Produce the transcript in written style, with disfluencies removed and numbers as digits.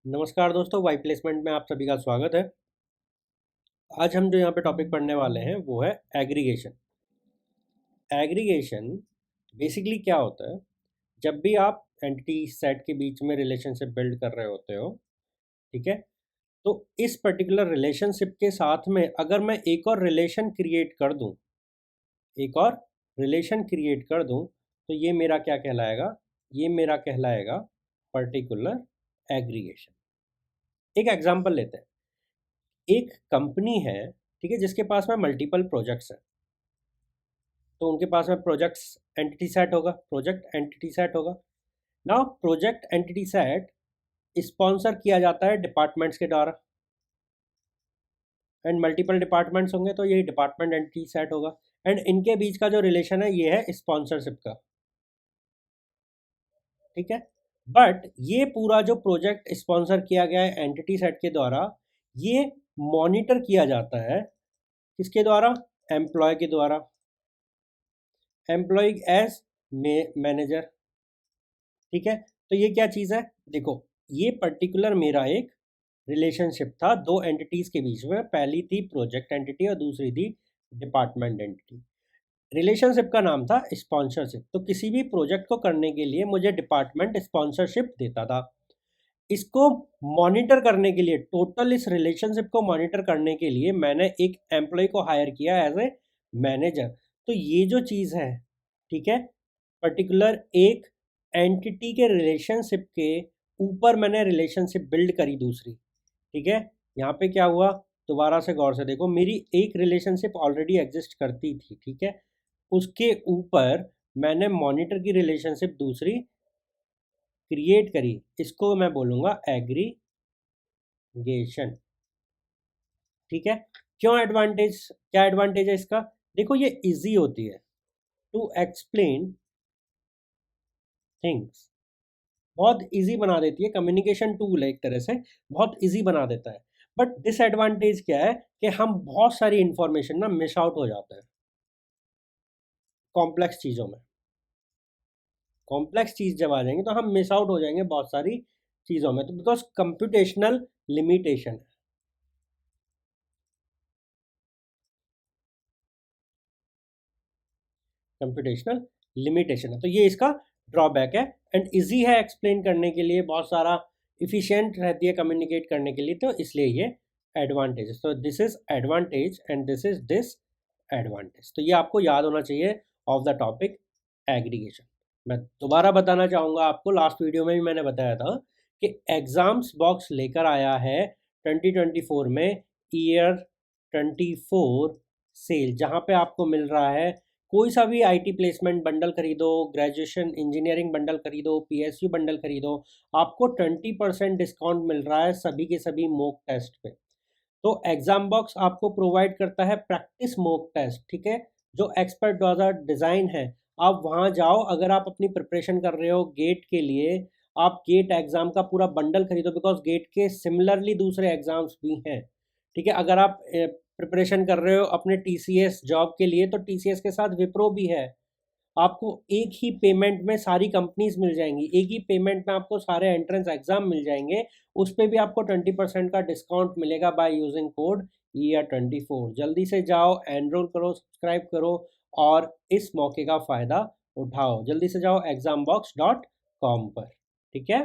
नमस्कार दोस्तों, Y placement में आप सभी का स्वागत है। आज हम जो यहाँ पे टॉपिक पढ़ने वाले हैं वो है एग्रीगेशन। एग्रीगेशन बेसिकली क्या होता है? जब भी आप एंटिटी सेट के बीच में रिलेशनशिप बिल्ड कर रहे होते हो, ठीक है, तो इस पर्टिकुलर रिलेशनशिप के साथ में अगर मैं एक और रिलेशन क्रिएट कर दूँ, तो ये मेरा क्या कहलाएगा? ये मेरा कहलाएगा पर्टिकुलर एग्रीगेशन। एक एग्जांपल लेते हैं। एक कंपनी है, ठीक है, जिसके पास में मल्टीपल प्रोजेक्ट्स हैं। तो उनके पास में प्रोजेक्ट एंटिटी सेट होगा। Now project entity set sponsor किया जाता है डिपार्टमेंट्स के द्वारा, एंड मल्टीपल डिपार्टमेंट्स होंगे तो ये डिपार्टमेंट एंटिटी सेट होगा। एंड इनके बीच का जो रिलेशन है ये है स्पॉन्सरशिप का, ठीक है। बट ये पूरा जो प्रोजेक्ट स्पॉन्सर किया गया है एंटिटी सेट के द्वारा, ये मॉनिटर किया जाता है किसके द्वारा? एम्प्लॉय के द्वारा, एम्प्लॉय एज मैनेजर, ठीक है। तो ये क्या चीज़ है? देखो, ये पर्टिकुलर मेरा एक रिलेशनशिप था दो एंटिटीज़ के बीच में। पहली थी प्रोजेक्ट एंटिटी और दूसरी थी डिपार्टमेंट एंटिटी। रिलेशनशिप का नाम था स्पॉन्सरशिप। तो किसी भी प्रोजेक्ट को करने के लिए मुझे डिपार्टमेंट स्पॉन्सरशिप देता था। इसको मॉनिटर करने के लिए, टोटल इस रिलेशनशिप को मॉनिटर करने के लिए मैंने एक एम्प्लॉय को हायर किया एज ए मैनेजर। तो ये जो चीज़ है, ठीक है, पर्टिकुलर एक एंटिटी के रिलेशनशिप के ऊपर मैंने रिलेशनशिप बिल्ड करी दूसरी, ठीक है। यहाँ पे क्या हुआ? दोबारा से गौर से देखो, मेरी एक रिलेशनशिप ऑलरेडी एग्जिस्ट करती थी, ठीक है, उसके ऊपर मैंने मॉनिटर की रिलेशनशिप दूसरी क्रिएट करी। इसको मैं बोलूँगा एग्रीगेशन, ठीक है। क्यों एडवांटेज? क्या एडवांटेज है इसका? देखो, ये इजी होती है टू एक्सप्लेन थिंग्स, बहुत इजी बना देती है। कम्युनिकेशन टूल है एक तरह से, बहुत इजी बना देता है। बट डिसएडवांटेज क्या है कि हम बहुत सारी इंफॉर्मेशन ना मिस आउट हो जाता है कॉम्प्लेक्स चीज़ों में। कॉम्प्लेक्स चीज़ जब आ जाएंगे तो हम मिस आउट हो जाएंगे बहुत सारी चीज़ों में, तो बिकॉज कंप्यूटेशनल लिमिटेशन है। कंप्यूटेशनल लिमिटेशन है, तो ये इसका ड्रॉबैक है। एंड इजी है एक्सप्लेन करने के लिए, बहुत सारा इफिशियंट रहती है कम्युनिकेट करने के लिए, तो इसलिए ये एडवांटेज। तो this is advantage and this is disadvantage. तो ये आपको याद होना चाहिए ऑफ द टॉपिक एग्रीगेशन। मैं दोबारा बताना चाहूँगा आपको, लास्ट वीडियो में भी मैंने बताया था कि एग्जाम्स बॉक्स लेकर आया है 2024 में ईयर 24 सेल, जहाँ पे आपको मिल रहा है कोई सा भी आईटी प्लेसमेंट बंडल खरीदो, ग्रेजुएशन इंजीनियरिंग बंडल खरीदो, पीएसयू बंडल खरीदो, आपको 20% डिस्काउंट मिल रहा है सभी के सभी मॉक टेस्ट पे। तो एग्जाम बॉक्स आपको प्रोवाइड करता है प्रैक्टिस मॉक टेस्ट, ठीक है, जो एक्सपर्ट द्वारा डिज़ाइन है। आप वहाँ जाओ, अगर आप अपनी प्रिपरेशन कर रहे हो गेट के लिए, आप गेट एग्ज़ाम का पूरा बंडल खरीदो, बिकॉज गेट के सिमिलरली दूसरे एग्ज़ाम्स भी हैं, ठीक है। अगर आप प्रिपरेशन कर रहे हो अपने टीसीएस जॉब के लिए, तो टीसीएस के साथ विप्रो भी है। आपको एक ही पेमेंट में सारी कंपनीज मिल जाएंगी, एक ही पेमेंट में आपको सारे एंट्रेंस एग्जाम मिल जाएंगे। उस पर भी आपको 20% का डिस्काउंट मिलेगा बाय यूजिंग कोड ER24। जल्दी से जाओ, एनरोल करो, सब्सक्राइब करो और इस मौके का फ़ायदा उठाओ। जल्दी से जाओ exambox.com पर, ठीक है।